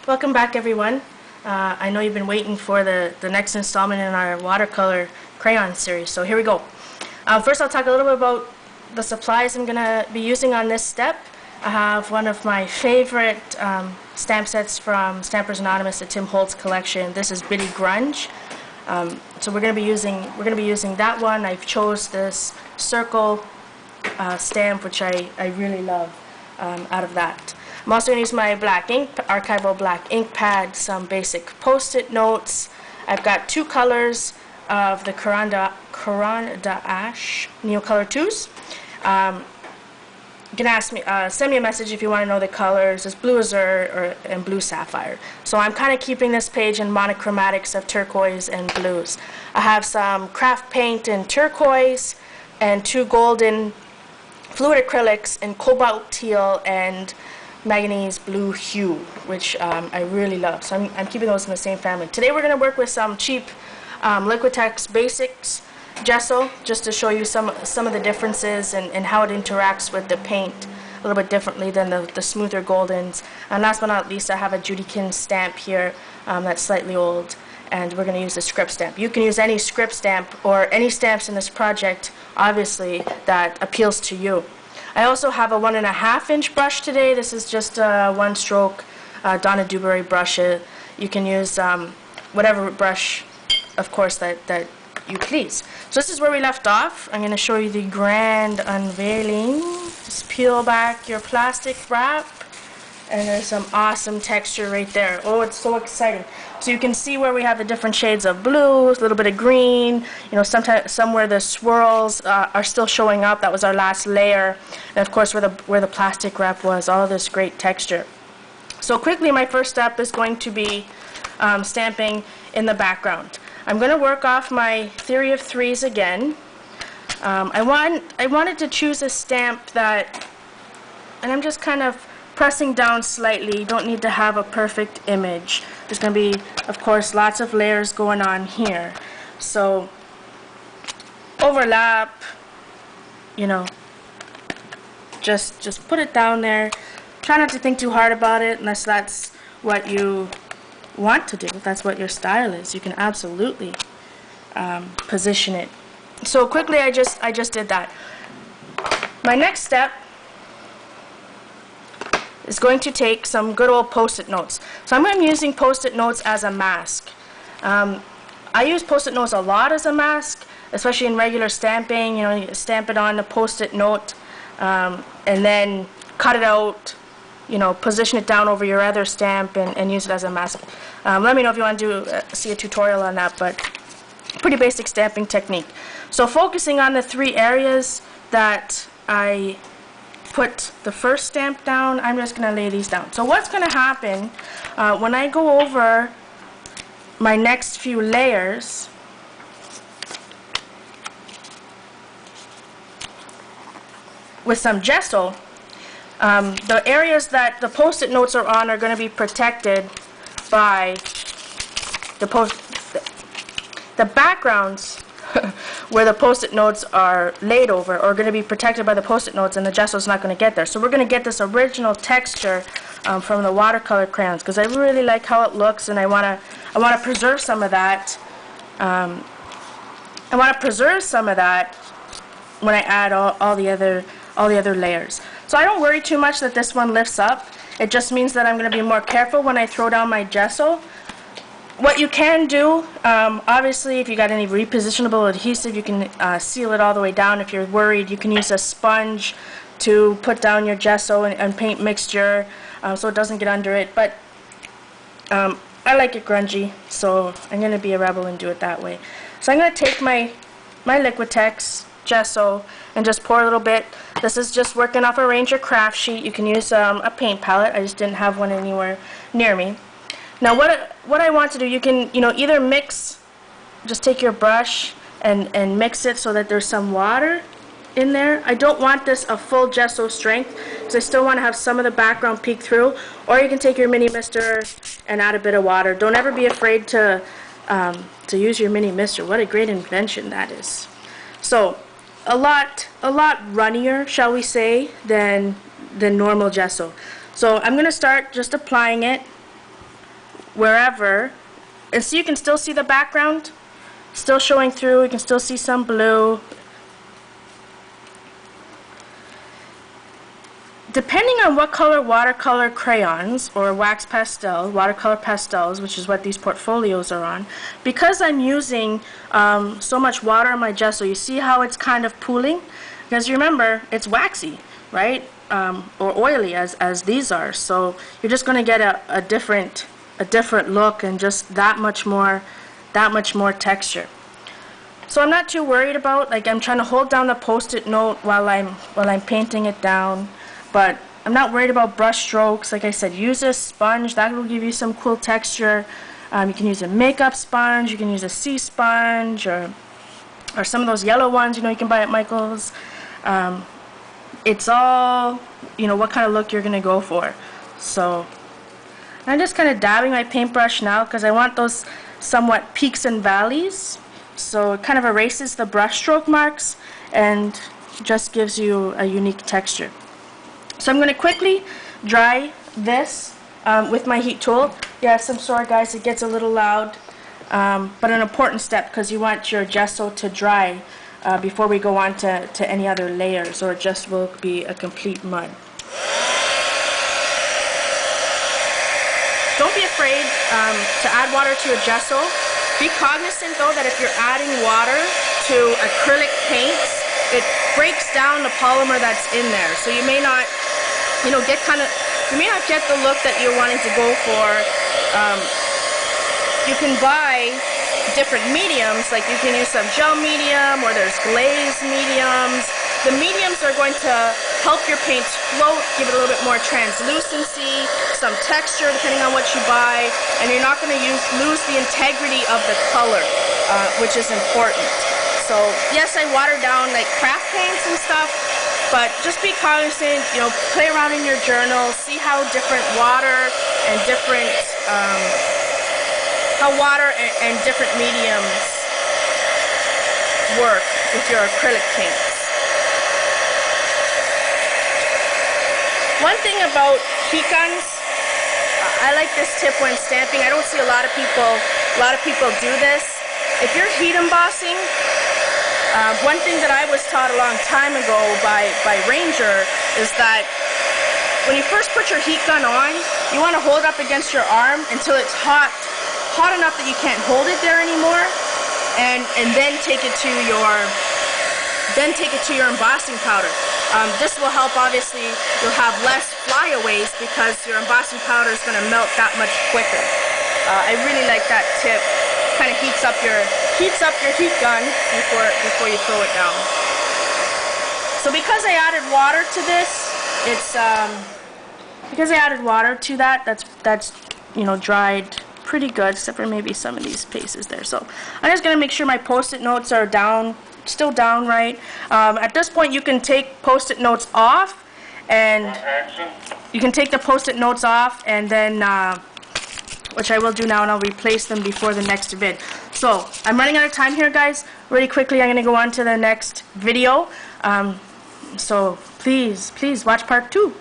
Welcome back, everyone. I know you've been waiting for the next installment in our watercolor crayon series, so here we go. First, I'll talk a little bit about the supplies I'm going to be using on this step. I have one of my favorite stamp sets from Stampers Anonymous, the Tim Holtz collection. This is Bitty Grunge. So we're going to be using that one. I've chose this circle stamp, which I really love out of that. I'm also going to use my black ink, archival black ink pad, some basic post-it notes. I've got two colors of the Crayon d'Ache Neocolor 2s. You can send me a message if you want to know the colors. It's blue azure and blue sapphire. So I'm kind of keeping this page in monochromatics of turquoise and blues. I have some craft paint in turquoise and two golden fluid acrylics in cobalt teal and manganese blue hue, which I really love. So I'm keeping those in the same family. Today we're going to work with some cheap Liquitex Basics gesso, just to show you some of the differences and how it interacts with the paint a little bit differently than the smoother goldens. And last but not least, I have a Judykin stamp here that's slightly old, and we're going to use a script stamp. You can use any script stamp or any stamps in this project, obviously, that appeals to you. I also have a 1.5 inch brush today. This is just a one stroke Donna Dewberry brush. You can use whatever brush, of course, that you please. So this is where we left off. I'm going to show you the grand unveiling. Just peel back your plastic wrap, and there's some awesome texture right there. Oh, it's so exciting. So you can see where we have the different shades of blue, a little bit of green, you know, somewhere the swirls are still showing up. That was our last layer. And of course where the plastic wrap was, all of this great texture. So quickly, my first step is going to be stamping in the background. I'm going to work off my theory of threes again. I wanted to choose a stamp that, and I'm just kind of pressing down slightly. You don't need to have a perfect image. There's going to be, of course, lots of layers going on here. So overlap, you know, just put it down there. Try not to think too hard about it unless that's what you want to do. If that's what your style is, you can absolutely position it. So quickly, I just did that. My next step is going to take some good old post-it notes. So I'm going to be using post-it notes as a mask. I use post-it notes a lot as a mask, especially in regular stamping. You know, you stamp it on a post-it note and then cut it out, you know, position it down over your other stamp and use it as a mask. Let me know if you want to see a tutorial on that, but pretty basic stamping technique. So focusing on the three areas that I put the first stamp down, I'm just going to lay these down. So what's going to happen when I go over my next few layers, with some gesso, the areas that the post-it notes are on are going to be protected by the backgrounds where the post-it notes are laid over are going to be protected by the post-it notes, and the gesso is not going to get there. So we're going to get this original texture from the watercolor crayons, because I really like how it looks, and I want to preserve some of that. I want to preserve some of that when I add all the other layers. So I don't worry too much that this one lifts up. It just means that I'm going to be more careful when I throw down my gesso. What you can do, obviously, if you got any repositionable adhesive, you can seal it all the way down. If you're worried, you can use a sponge to put down your gesso and paint mixture so it doesn't get under it. But I like it grungy, so I'm going to be a rebel and do it that way. So I'm going to take my Liquitex gesso and just pour a little bit. This is just working off a Ranger craft sheet. You can use a paint palette. I just didn't have one anywhere near me. Now what I want to do, you can, you know, either mix, just take your brush and mix it so that there's some water in there. I don't want this a full gesso strength because I still want to have some of the background peek through. Or you can take your mini mister and add a bit of water. Don't ever be afraid to use your mini mister. What a great invention that is. So a lot runnier, shall we say, than normal gesso. So I'm going to start just applying it wherever. And so you can still see the background, still showing through. You can still see some blue. Depending on what color watercolor crayons or wax pastel, watercolor pastels, which is what these portfolios are on, because I'm using so much water in my gesso, you see how it's kind of pooling? Because you remember, it's waxy, right? Or oily as these are. So you're just going to get a different look and just that much more texture. So I'm not too worried about, like, I'm trying to hold down the post-it note while I'm painting it down. But I'm not worried about brush strokes. Like I said, use a sponge. That will give you some cool texture. You can use a makeup sponge. You can use a sea sponge or some of those yellow ones, you know, you can buy at Michael's. It's all, you know, what kind of look you're going to go for. So I'm just kind of dabbing my paintbrush now because I want those somewhat peaks and valleys. So it kind of erases the brush stroke marks and just gives you a unique texture. So I'm going to quickly dry this with my heat tool. Yes, I'm sorry guys, it gets a little loud, but an important step because you want your gesso to dry before we go on to any other layers, or it just will be a complete mud. Don't be afraid to add water to your gesso. Be cognizant though that if you're adding water to acrylic paints, it breaks down the polymer that's in there. So you may not, you know, you may not get the look that you're wanting to go for. You can buy different mediums, like you can use some gel medium or there's glaze mediums. The mediums are going to help your paint float, give it a little bit more translucency, some texture depending on what you buy, and you're not going to lose the integrity of the color, which is important. So yes, I water down like craft paints and stuff, but just be cognizant, you know, play around in your journal, see how different water and different different mediums work with your acrylic paints. One thing about heat guns, I like this tip when stamping. I don't see a lot of people do this. If you're heat embossing, one thing that I was taught a long time ago by Ranger is that when you first put your heat gun on, you want to hold it up against your arm until it's hot enough that you can't hold it there anymore, and then take it to your embossing powder. This will help. Obviously, you'll have less flyaways because your embossing powder is going to melt that much quicker. I really like that tip. Kind of heats up your heat gun before you throw it down. So because I added water to this, because I added water to that's you know, dried pretty good, except for maybe some of these spaces there. So I'm just gonna make sure my post-it notes are still down right. At this point, you can take post-it notes off, and you can take the post-it notes off, and then which I will do now, and I'll replace them before the next vid. So I'm running out of time here, guys. Really quickly, I'm going to go on to the next video. So please watch part 2.